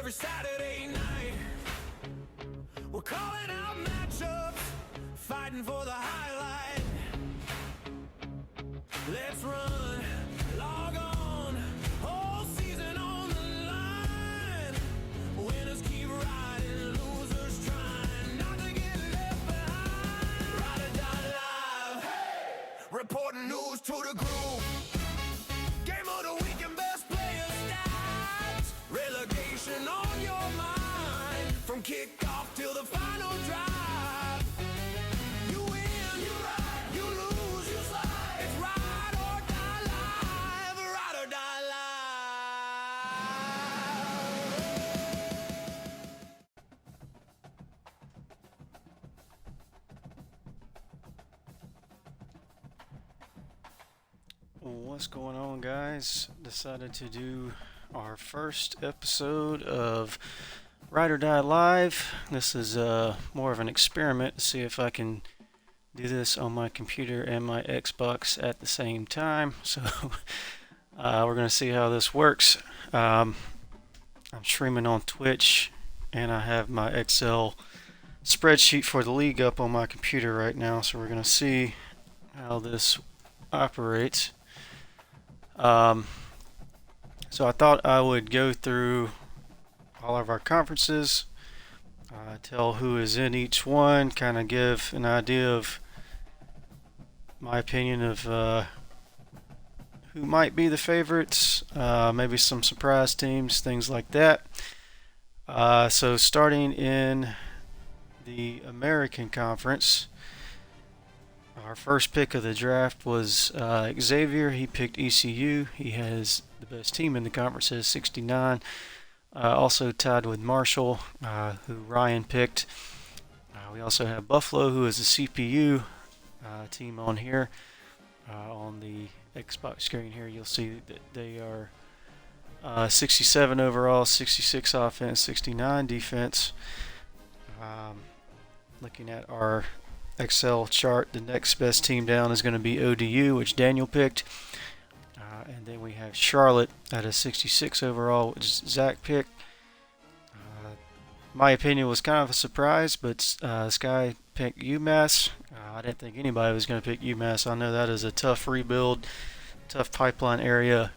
every Saturday night. We're calling out matchups, fighting for the highlight. Let's run, log on, whole season on the line. Winners keep riding, losers trying not to get left behind. Ride or die live, hey! Reporting news to the group. Game of the week and best player stats. Relegation on your mind, from kickoff till the final drive. You win, you ride, you lose, you slide. It's ride or die live, ride or die What's going on, guys? Decided to do our first episode of Ride or Die Live. This is more of an experiment to see if I can do this on my computer and my Xbox at the same time. So we're going to see how this works. I'm streaming on Twitch, and I have my Excel spreadsheet for the league up on my computer right now. So we're going to see how this operates. So I thought I would go through all of our conferences, tell who is in each one, kind of give an idea of my opinion of who might be the favorites, maybe some surprise teams, things like that. So starting in the American Conference, our first pick of the draft was Xavier. He picked ECU. He has the best team in the conference at 69. Also tied with Marshall, who Ryan picked. We also have Buffalo, who is a CPU team on here. On the Xbox screen here, you'll see that they are 67 overall, 66 offense, 69 defense. Looking at our Excel chart, the next best team down is going to be ODU, which Daniel picked. And then we have Charlotte at a 66 overall, which Zach picked. My opinion was kind of a surprise, but Sky picked UMass. I didn't think anybody was going to pick UMass. I know that is a tough rebuild, tough pipeline area,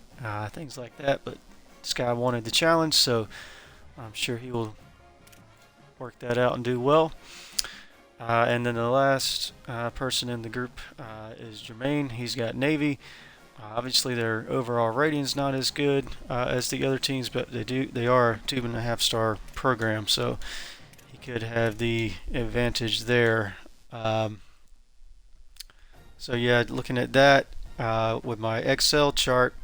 things like that, but Sky wanted the challenge, so I'm sure he will work that out and do well. And then the last person in the group is Jermaine. He's got Navy. Obviously, their overall rating's not as good as the other teams, but they are a 2.5-star program, so he could have the advantage there. So yeah, looking at that with my Excel chart,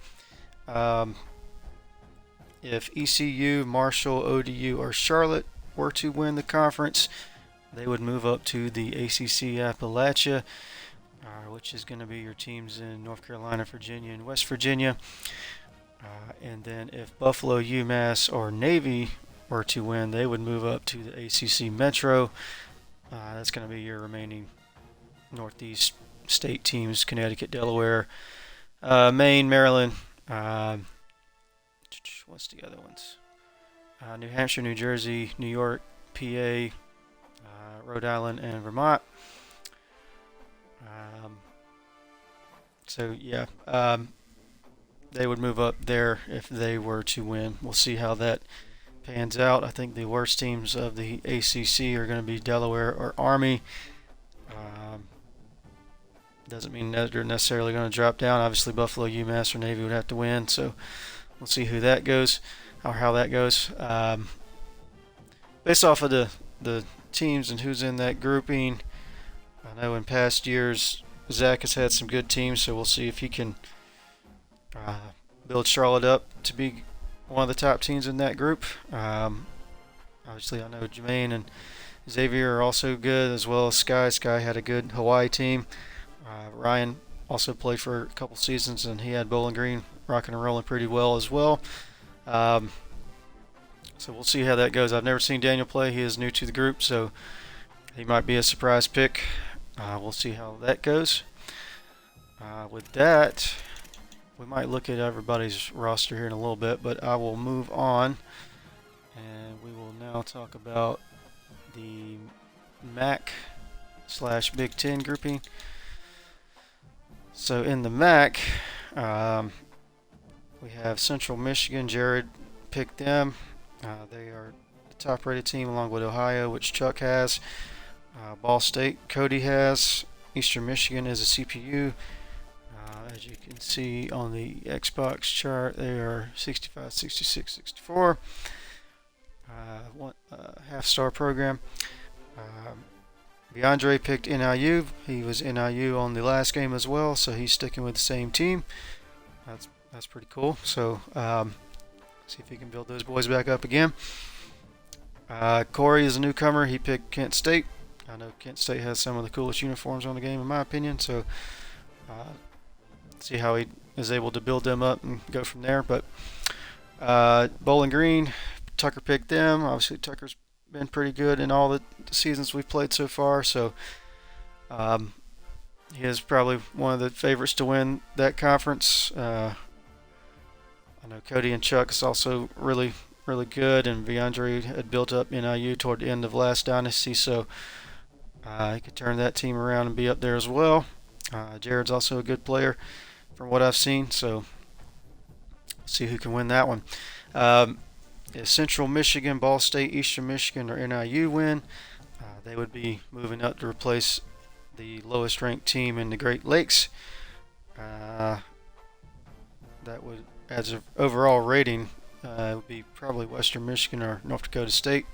if ECU, Marshall, ODU, or Charlotte were to win the conference, they would move up to the ACC Appalachia, which is going to be your teams in North Carolina, Virginia, and West Virginia. And then if Buffalo, UMass, or Navy were to win, they would move up to the ACC Metro. That's going to be your remaining Northeast state teams: Connecticut, Delaware, Maine, Maryland. What's the other ones? New Hampshire, New Jersey, New York, PA, Rhode Island, and Vermont. So yeah, they would move up there if they were to win. We'll see how that pans out. I think the worst teams of the ACC are going to be Delaware or Army. Doesn't mean that they're necessarily going to drop down. Obviously, Buffalo, UMass, or Navy would have to win. So we'll see who that goes, or how that goes. Based off of the teams and who's in that grouping, I know in past years Zach has had some good teams, so we'll see if he can build Charlotte up to be one of the top teams in that group. Obviously, I know Jermaine and Xavier are also good, as well as Sky. Sky had a good Hawaii team. Ryan also played for a couple seasons, and he had Bowling Green rocking and rolling pretty well as well. So we'll see how that goes. I've never seen Daniel play. He is new to the group, so he might be a surprise pick. We'll see how that goes. With that, we might look at everybody's roster here in a little bit, but I will move on And we will now talk about the MAC/Big Ten grouping. So in the MAC, we have Central Michigan. Jared picked them. They are the top-rated team along with Ohio, which Chuck has. Ball State, Cody has. Eastern Michigan is a CPU. As you can see on the Xbox chart, they are 65, 66, 64. Half-star program. DeAndre picked NIU. He was NIU on the last game as well, so he's sticking with the same team. That's pretty cool. So see if he can build those boys back up again. Corey is a newcomer. He picked Kent State. I know Kent State has some of the coolest uniforms on the game, in my opinion. So see how he is able to build them up and go from there. But Bowling Green, Tucker picked them. Obviously, Tucker's been pretty good in all the seasons we've played so far. So he is probably one of the favorites to win that conference. I know Cody and Chuck is also really good, and Viandre had built up NIU toward the end of last dynasty, so he could turn that team around and be up there as well. Jared's also a good player from what I've seen, so see who can win that one. If Central Michigan, Ball State, Eastern Michigan, or NIU win, they would be moving up to replace the lowest ranked team in the Great Lakes. That would, as an overall rating, would be probably Western Michigan or North Dakota State.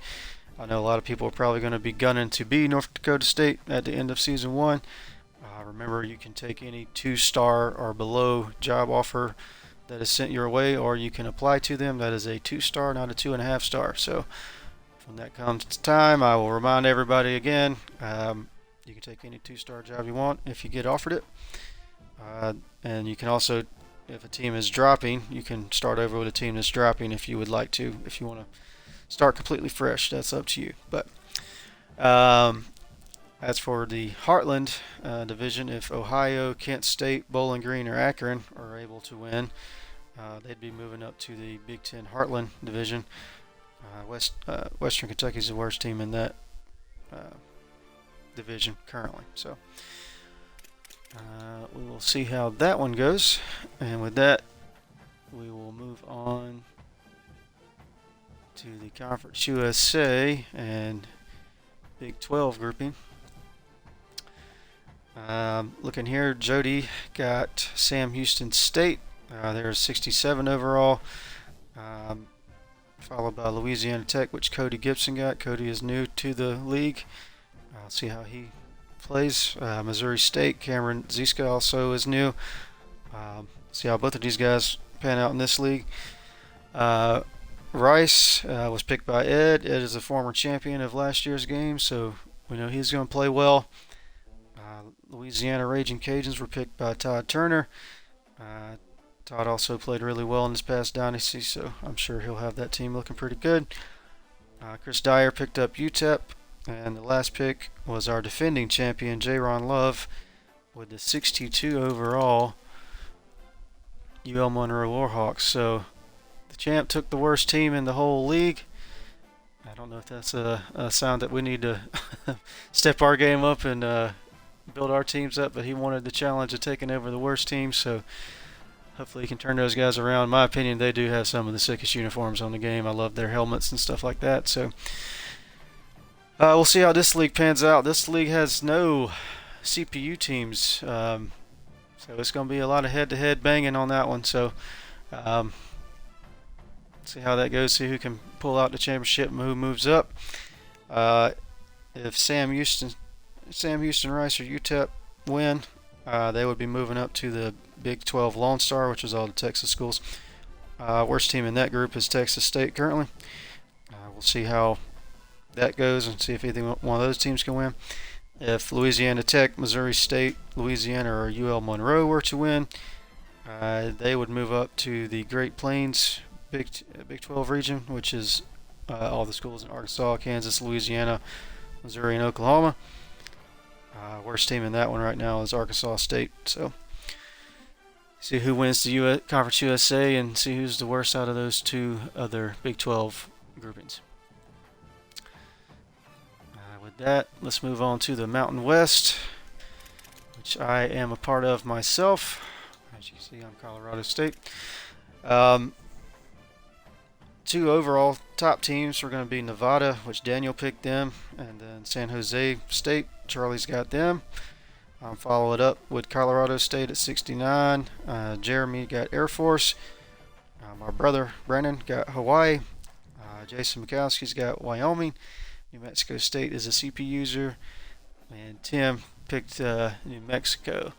I know a lot of people are probably going to be gunning to be North Dakota State at the end of season 1. Remember, you can take any 2-star or below job offer that is sent your way, or you can apply to them. That is a 2-star, not a 2.5-star. So when that comes time, I will remind everybody again, you can take any 2-star job you want if you get offered it. And you can also, if a team is dropping, you can start over with a team that's dropping if you would like to. If you want to start completely fresh, that's up to you. But as for the Heartland division, if Ohio, Kent State, Bowling Green, or Akron are able to win, they'd be moving up to the Big Ten Heartland division. Western Kentucky is the worst team in that division currently. So we will see how that one goes. And with that, we will move on to the Conference USA and Big 12 grouping. Looking here, Jody got Sam Houston State. They're 67 overall, followed by Louisiana Tech, which Cody Gibson got. Cody is new to the league. I'll see how he plays. Missouri State, Cameron Ziska also is new. See how both of these guys pan out in this league. Rice was picked by Ed. Ed is a former champion of last year's game, so we know he's going to play well. Louisiana Raging Cajuns were picked by Todd Turner. Todd also played really well in this past dynasty, so I'm sure he'll have that team looking pretty good. Chris Dyer picked up UTEP, and the last pick was our defending champion, J-Ron Love, with the 62 overall UL Monroe Warhawks. So the champ took the worst team in the whole league. I don't know if that's a sign that we need to step our game up and build our teams up, but he wanted the challenge of taking over the worst team, so hopefully he can turn those guys around. In my opinion, they do have some of the sickest uniforms on the game. I love their helmets and stuff like that. So we'll see how this league pans out. This league has no CPU teams, so it's going to be a lot of head-to-head banging on that one. So see how that goes, see who can pull out the championship and who moves up. If Sam Houston, Rice, or UTEP win, they would be moving up to the Big 12 Lone Star, which is all the Texas schools. Worst team in that group is Texas State currently. We'll see how that goes and see if either one of those teams can win. If Louisiana Tech, Missouri State, Louisiana, or UL Monroe were to win, they would move up to the Great Plains Big 12 region, which is all the schools in Arkansas, Kansas, Louisiana, Missouri, and Oklahoma. Worst team in that one right now is Arkansas State. So see who wins the Conference USA and see who's the worst out of those two other Big 12 groupings. With that, let's move on to the Mountain West, which I am a part of myself. As you see, I'm Colorado State. Two overall top teams are going to be Nevada, which Daniel picked them, and then San Jose State. Charlie's got them. Follow it up with Colorado State at 69. Jeremy got Air Force. My brother Brennan got Hawaii. Jason Mikowski's got Wyoming. New Mexico State is a CP user. And Tim picked New Mexico.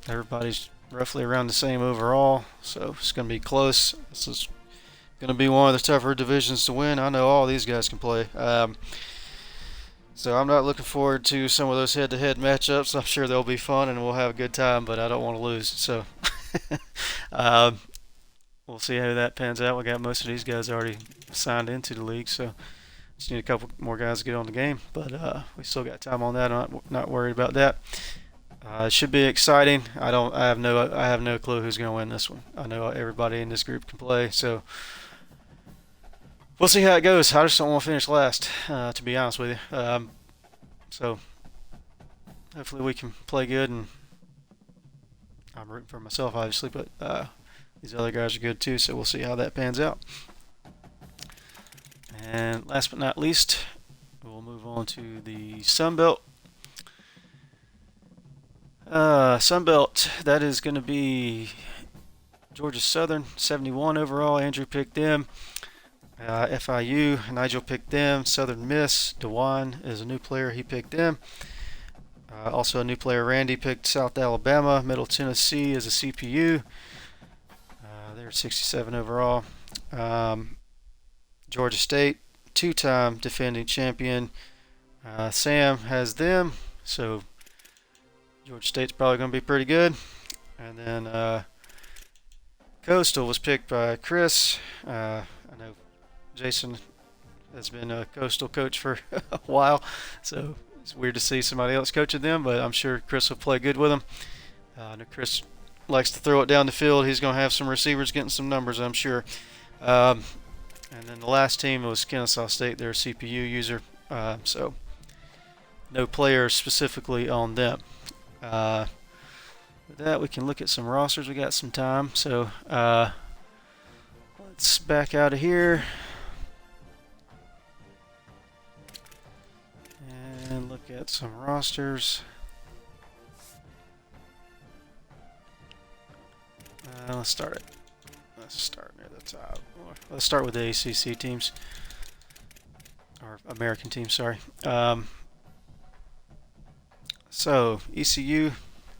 Everybody's roughly around the same overall, so it's going to be close. This is going to be one of the tougher divisions to win. I know all these guys can play. So I'm not looking forward to some of those head-to-head matchups. I'm sure they'll be fun and we'll have a good time, but I don't want to lose. So we'll see how that pans out. We got most of these guys already signed into the league, so just need a couple more guys to get on the game. But we still got time on that. I'm not worried about that. It should be exciting. I have no clue who's going to win this one. I know everybody in this group can play, so we'll see how it goes. I just don't want to finish last, to be honest with you. So hopefully we can play good, and I'm rooting for myself, obviously, but these other guys are good too, so we'll see how that pans out. And last but not least, we'll move on to the Sun Belt. Sun Belt, that is going to be Georgia Southern, 71 overall. Andrew picked them. FIU, Nigel picked them. Southern Miss, Dewan is a new player. He picked them. Also a new player, Randy, picked South Alabama. Middle Tennessee is a CPU. They're 67 overall. Georgia State, two-time defending champion. Sam has them, so Georgia State's probably going to be pretty good. And then Coastal was picked by Chris. I know Jason has been a Coastal coach for a while, so it's weird to see somebody else coaching them, but I'm sure Chris will play good with them. I know Chris likes to throw it down the field. He's going to have some receivers getting some numbers, I'm sure. And then the last team was Kennesaw State. They're a CPU user, so no players specifically on them. With that, we can look at some rosters. We got some time, so let's back out of here and look at some rosters. Let's start near the top. Let's start with the ACC teams, or American teams, sorry. So ECU,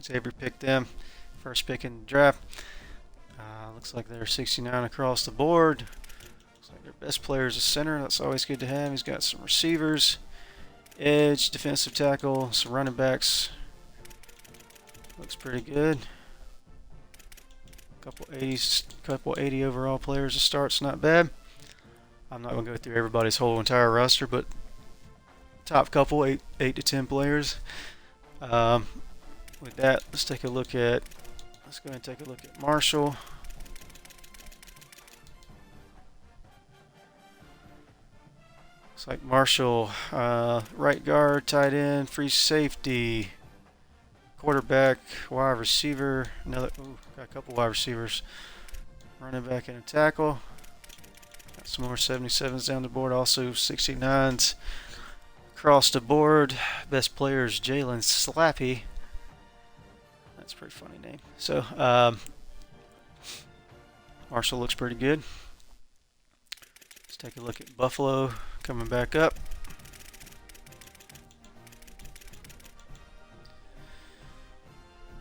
Xavier picked them, first pick in the draft. Looks like they're 69 across the board. Looks like their best player is a center. That's always good to have. He's got some receivers, edge, defensive tackle, some running backs. Looks pretty good. Couple 80 overall players to start. It's not bad. I'm not going to go through everybody's whole entire roster, but top couple, 8 to 10 players. With that, let's go ahead and take a look at Marshall. Looks like Marshall, right guard, tight end, free safety, quarterback, wide receiver, got a couple wide receivers, running back and a tackle. Got some more 77s down the board, also 69s across the board. Best player is Jalen Slappy. That's a pretty funny name. So Marshall looks pretty good. Let's take a look at Buffalo coming back up.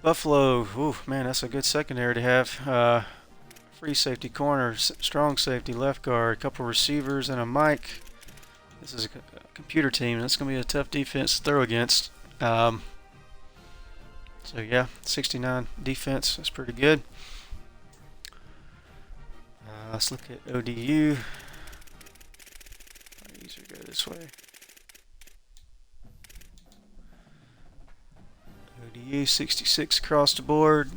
Buffalo, ooh, man, that's a good secondary to have. Free safety, corner, strong safety, left guard, a couple receivers, and a mic. This is a computer team, and it's going to be a tough defense to throw against. So yeah, 69 defense, that's pretty good. Let's look at ODU. I'll usually go this way. ODU 66 across the board.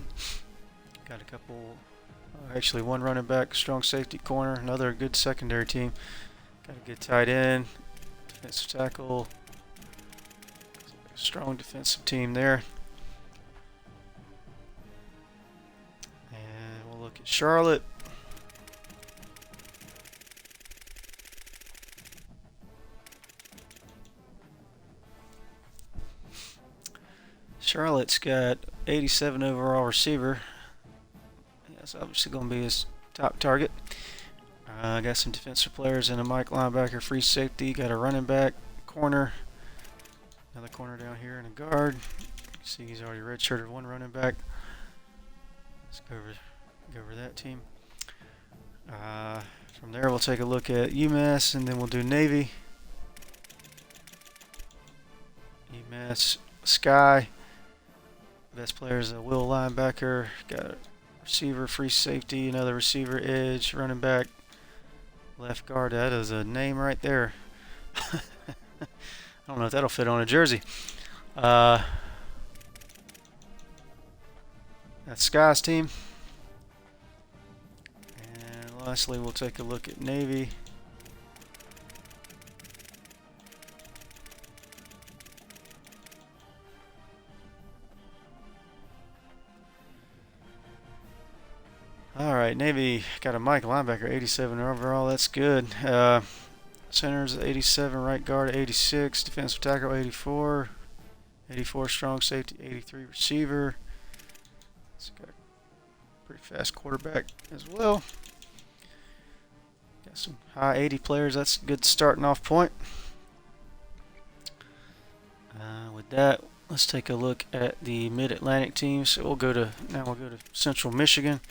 Got a couple Actually, one running back, strong safety, corner. Another good secondary team. Got a good tight end, defensive tackle. Strong defensive team there. And we'll look at Charlotte. Charlotte's got 87 overall receiver. That's obviously going to be his top target. Got some defensive players and a Mike linebacker, free safety. Got a running back, corner. Another corner down here and a guard. You see he's already redshirted one running back. Let's go over that team. From there we'll take a look at UMass and then we'll do Navy. UMass Sky. Best player is a Will linebacker. Got a receiver, free safety, another receiver, edge, running back, left guard. That is a name right there. I don't know if that'll fit on a jersey. That's Sky's team. And lastly, we'll take a look at Navy. Alright, Navy got a Mike linebacker, 87 overall. That's good. Center's 87, right guard 86, defensive tackle 84, 84 strong safety, 83 receiver. It's got a pretty fast quarterback as well. Got some high 80 players. That's a good starting off point. With that, let's take a look at the Mid-Atlantic teams. So we'll go to Central Michigan.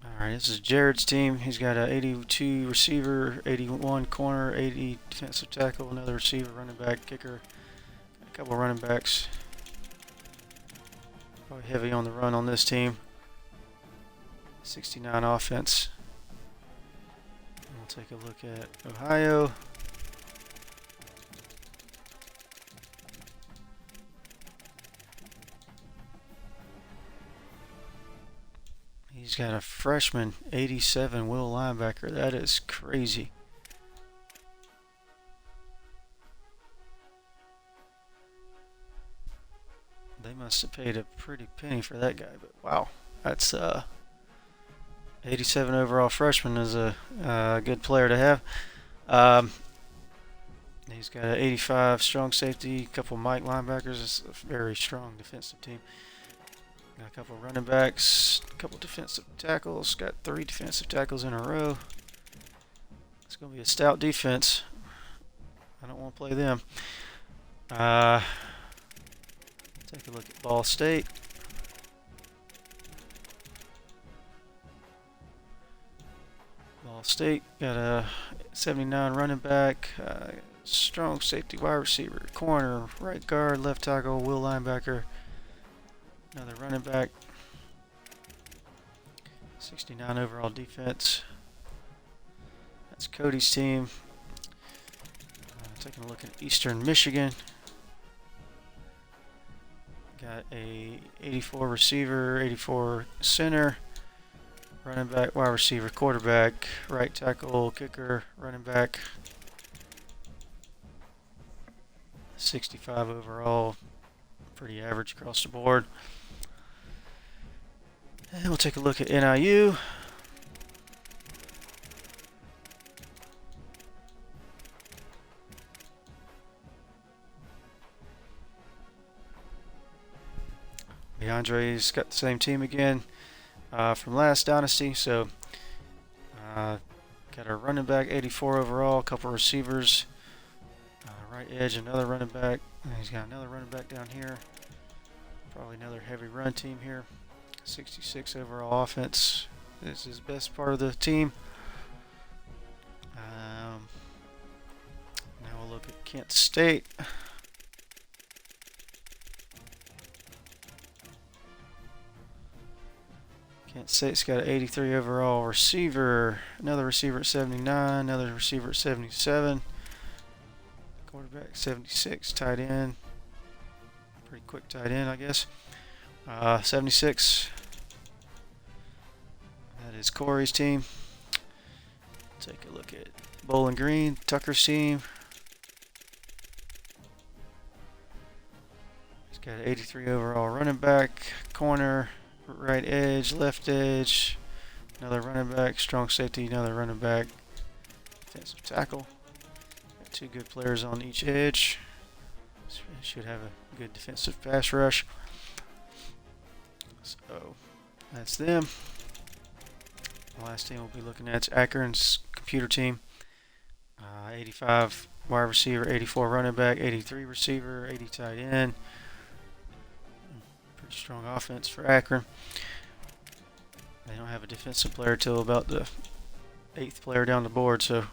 Alright, this is Jared's team. He's got a 82 receiver, 81 corner, 80 defensive tackle, another receiver, running back, kicker, a couple running backs. Probably heavy on the run on this team. 69 offense. And we'll take a look at Ohio. He's got a freshman 87 Will linebacker. That is crazy. They must have paid a pretty penny for that guy, but wow, that's 87 overall freshman is a good player to have. He's got an 85 strong safety, a couple Mike linebackers. It's a very strong defensive team. Got a couple running backs, a couple defensive tackles. Got 3 defensive tackles in a row. It's going to be a stout defense. I don't want to play them. Take a look at Ball State. Ball State got a 79 running back, strong safety, wide receiver, corner, right guard, left tackle, Will linebacker. Another running back. 69 overall defense. That's Cody's team. Taking a look at Eastern Michigan. Got a 84 receiver, 84 center, running back, wide receiver, quarterback, right tackle, kicker, running back. 65 overall. Pretty average across the board. And we'll take a look at NIU. DeAndre's got the same team again from last dynasty. So got a running back, 84 overall, a couple receivers, right edge, another running back. And he's got another running back down here. Probably another heavy run team here. 66 overall offense. This is the best part of the team. Now we'll look at Kent State. Kent State's got an 83 overall receiver. Another receiver at 79. Another receiver at 77. quarterback. 76, tight end. Pretty quick tight end, I guess. 76. That is Corey's team. Take a look at Bowling Green, Tucker's team. He's got an 83 overall running back, corner, right edge, left edge, another running back, strong safety, another running back, defensive tackle. Got 2 good players on each edge. Should have a good defensive pass rush. So that's them. The last team we'll be looking at is Akron's computer team. 85 wide receiver, 84 running back, 83 receiver, 80 tight end. Pretty strong offense for Akron. They don't have a defensive player till about the 8th player down the board, so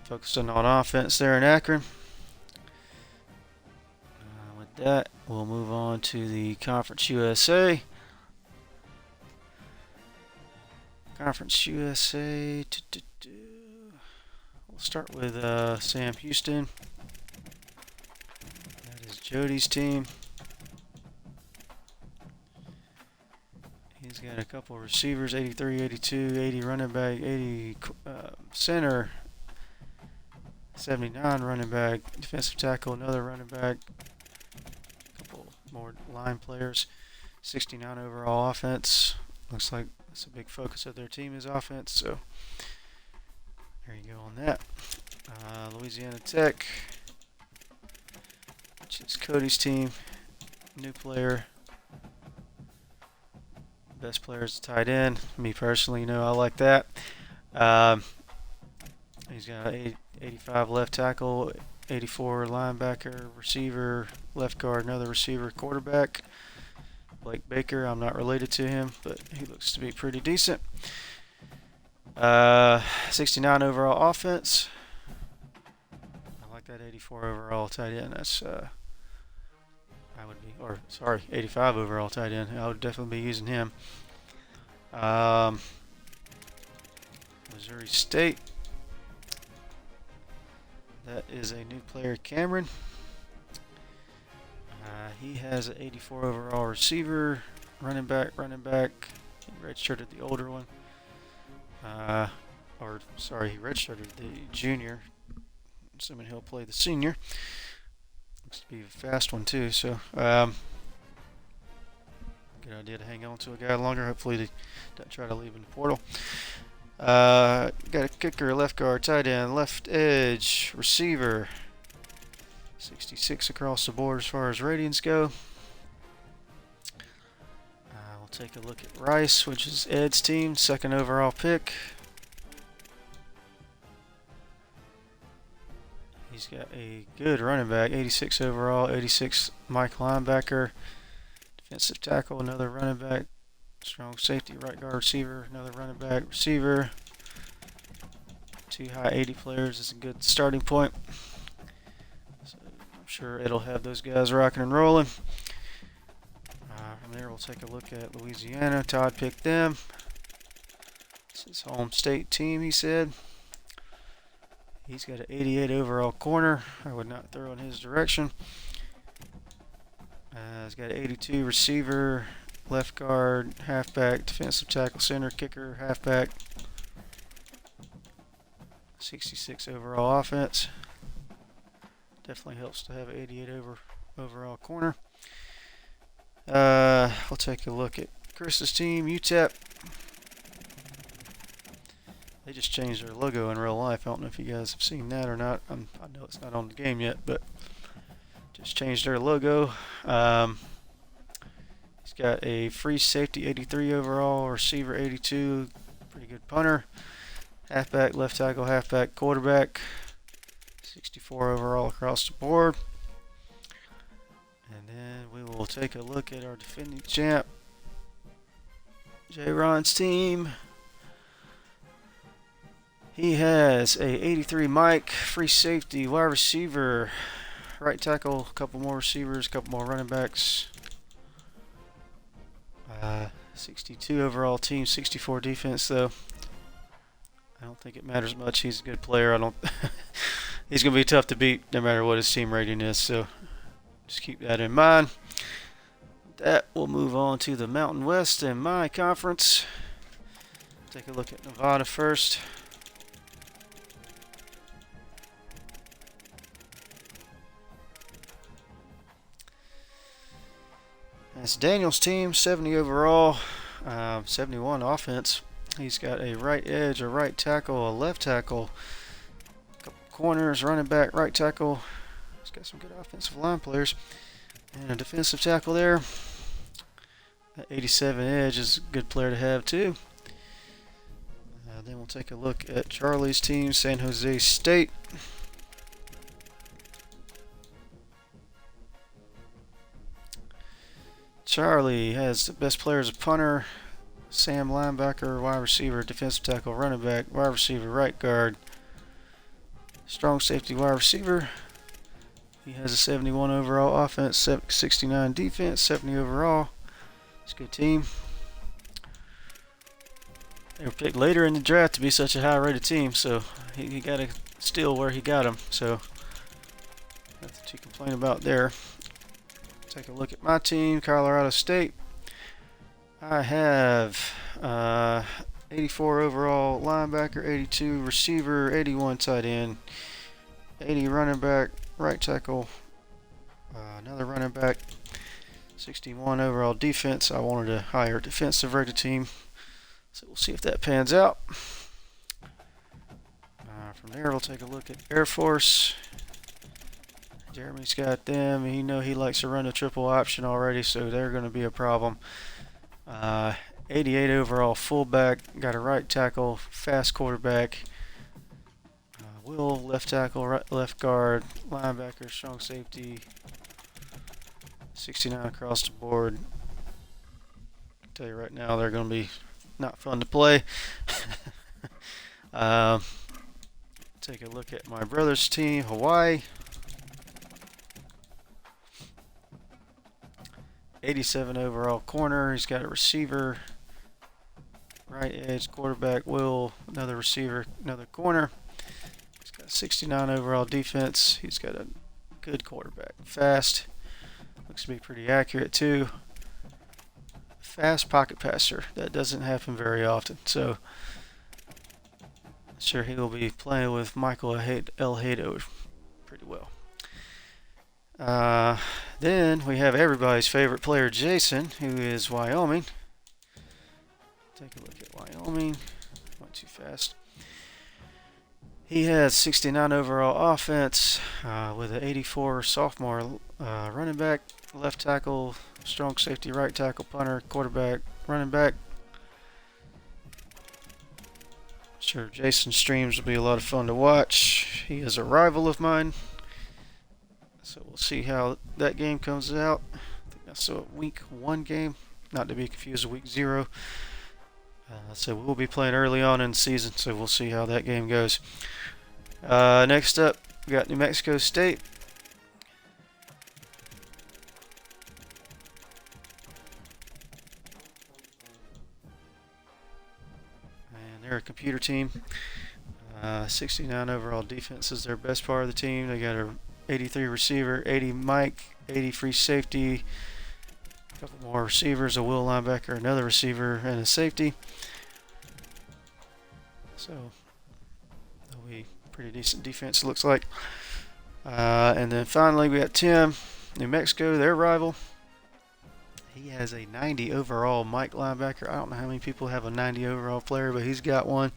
focusing on offense there in Akron. With that, we'll move on to the Conference USA. Conference USA. We'll start with Sam Houston. That is Jody's team. He's got a couple receivers, 83, 82, 80 running back, 80 center, 79 running back, defensive tackle, another running back, a couple more line players, 69 overall offense. Looks like that's a big focus of their team is offense, so there you go on that. Louisiana Tech, which is Cody's team, new player. Best player is tight end. Me personally, I like that. He's got 85 left tackle, 84 linebacker, receiver, left guard, another receiver, quarterback. Blake Baker, I'm not related to him, but he looks to be pretty decent. 69 overall offense. I like that 84 overall tight end. That's 85 overall tight end. I would definitely be using him. Missouri State. That is a new player, Cameron. He has an 84 overall receiver, running back. He redshirted the older one. He redshirted the junior. Assuming he'll play the senior. Looks to be a fast one too, so good idea to hang on to a guy longer. Hopefully they don't try to leave in the portal. Got a kicker, left guard, tight end, left edge, receiver. 66 across the board as far as ratings go. We'll take a look at Rice, which is Ed's team, 2nd overall pick. He's got a good running back, 86 overall, 86 Mike linebacker, defensive tackle, another running back, strong safety, right guard, receiver, another running back, receiver. 2 high 80 players is a good starting point. So I'm sure it'll have those guys rocking and rolling. From there, we'll take a look at Louisiana. Todd picked them. It's his home state team, he said. He's got an 88 overall corner. I would not throw in his direction. He's got an 82 receiver, left guard, halfback, defensive tackle, center, kicker, halfback. 66 overall offense. Definitely helps to have an 88 overall corner. We'll take a look at Chris's team, UTEP. They just changed their logo in real life. I don't know if you guys have seen that or not. I know it's not on the game yet, but just changed their logo. He's got a free safety, 83 overall, receiver 82, pretty good punter. Halfback, left tackle, halfback, quarterback. 64 overall across the board. And then we will take a look at our defending champ, J. Ron's team. He has a 83 Mike, free safety, wide receiver, right tackle, a couple more receivers, a couple more running backs. 62 overall team, 64 defense though. I don't think it matters much. He's a good player. I don't he's going to be tough to beat no matter what his team rating is. So just keep that in mind. With that, we'll move on to the Mountain West and my conference. Take a look at Nevada first. That's Daniel's team, 70 overall, 71 offense. He's got a right edge, a right tackle, a left tackle, a couple corners, running back, right tackle. He's got some good offensive line players. And a defensive tackle there. That 87 edge is a good player to have too. Then we'll take a look at Charlie's team, San Jose State. Charlie has the best player as a punter, Sam linebacker, wide receiver, defensive tackle, running back, wide receiver, right guard, strong safety, wide receiver. He has a 71 overall offense, 69 defense, 70 overall. It's a good team. They were picked later in the draft to be such a high-rated team, so he got to steal where he got them. So nothing to complain about there. Take a look at my team, Colorado State. I have 84 overall linebacker, 82 receiver, 81 tight end, 80 running back, right tackle, another running back, 61 overall defense. I wanted a higher defensive rated team, so we'll see if that pans out. From there, we'll take a look at Air Force. Jeremy's got them. He likes to run a triple option already, so they're going to be a problem. 88 overall fullback, got a right tackle, fast quarterback. Will, left tackle, left guard, linebacker, strong safety. 69 across the board. I'll tell you right now, they're going to be not fun to play. Take a look at my brother's team, Hawaii. 87 overall corner. He's got a receiver, right edge, quarterback, Will, another receiver, another corner. He's got 69 overall defense. He's got a good quarterback. Fast. Looks to be pretty accurate too. Fast pocket passer. That doesn't happen very often. So I'm sure he will be playing with Michael El Hado pretty well. Then we have everybody's favorite player, Jason, who is Wyoming. Take a look at Wyoming. Went too fast. He has 69 overall offense with an 84 sophomore running back, left tackle, strong safety, right tackle, punter, quarterback, running back. Sure, Jason's streams will be a lot of fun to watch. He is a rival of mine. So we'll see how that game comes out. I think that's a week 1 game, not to be confused with week 0. So we'll be playing early on in the season, so we'll see how that game goes. Next up, we got New Mexico State. And they're a computer team. 69 overall defense is their best part of the team. They got a 83 receiver, 80 Mike, 80 free safety, a couple more receivers, a will linebacker, another receiver, and a safety. So that'll be pretty decent defense, looks like. And then finally we got Tim, New Mexico, their rival. He has a 90 overall Mike linebacker. I don't know how many people have a 90 overall player, but he's got one.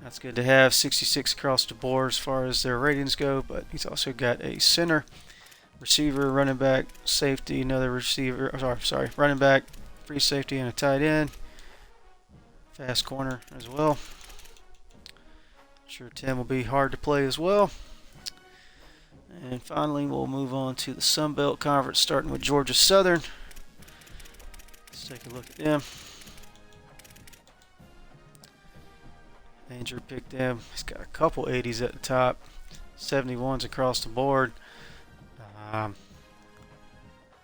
That's good to have. 66 across the board as far as their ratings go, but he's also got a center, receiver, running back, safety, another receiver, running back, free safety, and a tight end. Fast corner as well. Sure, Tim will be hard to play as well. And finally, we'll move on to the Sun Belt Conference, starting with Georgia Southern. Let's take a look at them. Andrew picked them. He's got a couple 80s at the top, 71s across the board.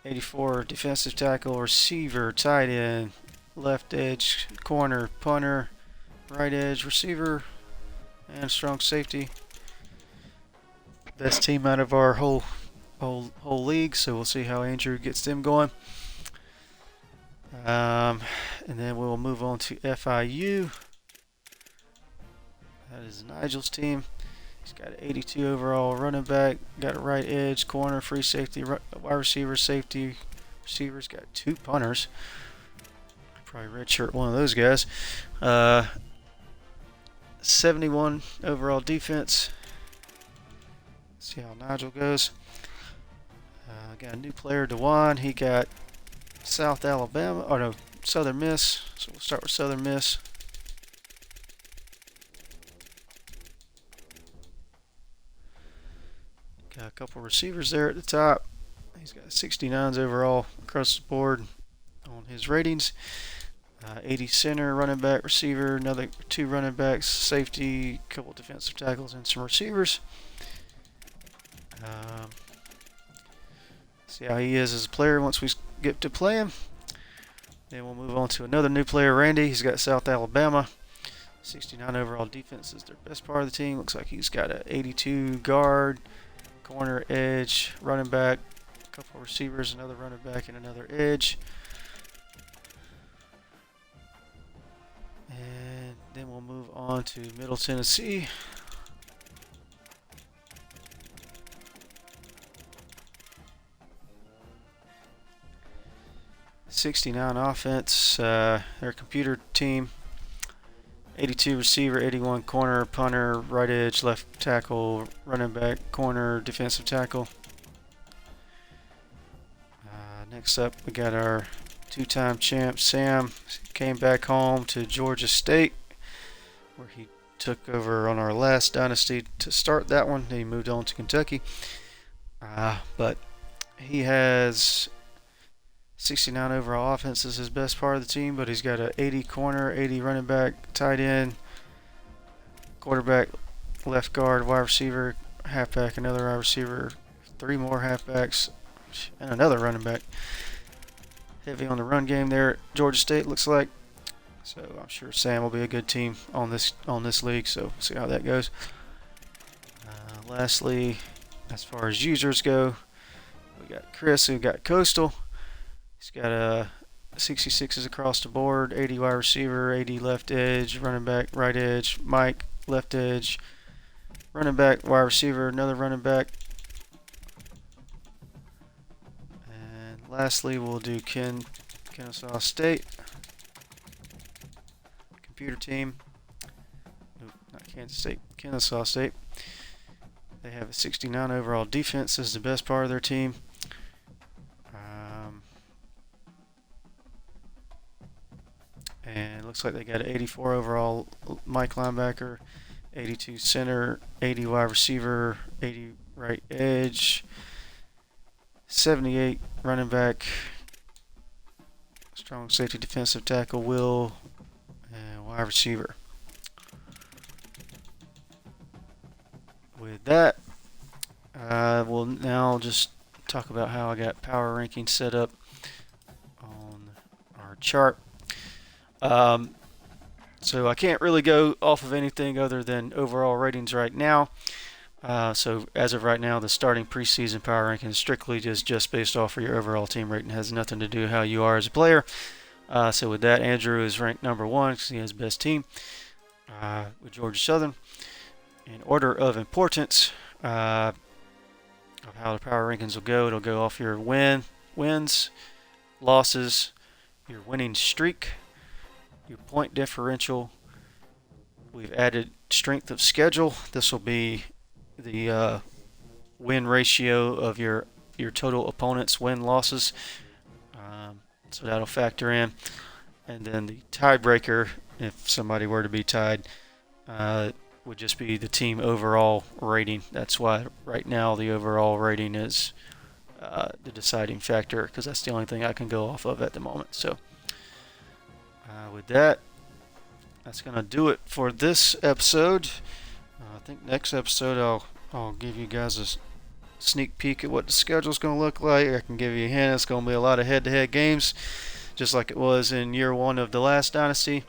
84 defensive tackle, receiver, tight end, left edge, corner, punter, right edge, receiver, and strong safety. best team out of our whole league. So we'll see how Andrew gets them going. And then we'll move on to FIU. That is Nigel's team. He's got an 82 overall running back, got a right edge, corner, free safety, wide receiver, safety. Receivers got 2 punters. Probably redshirt one of those guys. 71 overall defense. Let's see how Nigel goes. Got a new player, Dewan. He got South Alabama, or no, Southern Miss. So we'll start with Southern Miss. Got a couple receivers there at the top. He's got 69s overall across the board on his ratings. 80 center, running back, receiver, another 2 running backs, safety, couple defensive tackles, and some receivers. See how he is as a player once we get to play him. Then we'll move on to another new player, Randy. He's got South Alabama. 69 overall defense is their best part of the team. Looks like he's got an 82 guard, corner, edge, running back, a couple receivers, another running back, and another edge. And then we'll move on to Middle Tennessee. '69 offense, their computer team. 82 receiver, 81 corner, punter, right edge, left tackle, running back, corner, defensive tackle. Next up, we got our 2-time champ, Sam. Came back home to Georgia State, where he took over on our last dynasty to start that one. He moved on to Kentucky. But he has 69 overall offense is his best part of the team, but he's got an 80 corner, 80 running back, tight end, quarterback, left guard, wide receiver, halfback, another wide receiver, 3 more halfbacks, and another running back. Heavy on the run game there at Georgia State, looks like. So I'm sure Sam will be a good team on this league. So we'll see how that goes. Lastly, as far as users go, we got Chris, who got Coastal. He's got 66s across the board, 80 wide receiver, 80 left edge, running back, right edge, Mike, left edge, running back, wide receiver, another running back. And lastly, we'll do Kennesaw State. Computer team. Nope, not Kansas State, Kennesaw State. They have a 69 overall defense as the best part of their team. And it looks like they got an 84 overall Mike linebacker, 82 center, 80 wide receiver, 80 right edge, 78 running back, strong safety defensive tackle, Will, and wide receiver. With that, we'll now just talk about how I got power ranking set up on our chart. So I can't really go off of anything other than overall ratings right now. So as of right now, the starting preseason power ranking is strictly just based off of your overall team rating. It has nothing to do with how you are as a player. So with that, Andrew is ranked number 1 because he has the best team with Georgia Southern. In order of importance of how the power rankings will go, it'll go off your wins, losses, your winning streak, your point differential. We've added strength of schedule. This will be the win ratio of your total opponents' win losses. So that'll factor in. And then the tiebreaker, if somebody were to be tied, would just be the team overall rating. That's why right now the overall rating is the deciding factor, because that's the only thing I can go off of at the moment. So with that, that's gonna do it for this episode. I think next episode I'll give you guys a sneak peek at what the schedule's gonna look like. I can give you a hint. It's gonna be a lot of head-to-head games, just like it was in year 1 of the last dynasty.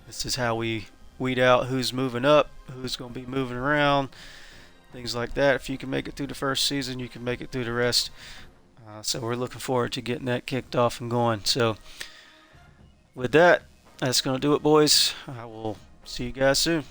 This is how we weed out who's moving up, who's gonna be moving around, things like that. If you can make it through the first season, you can make it through the rest. So we're looking forward to getting that kicked off and going. So with that, that's going to do it, boys. I will see you guys soon.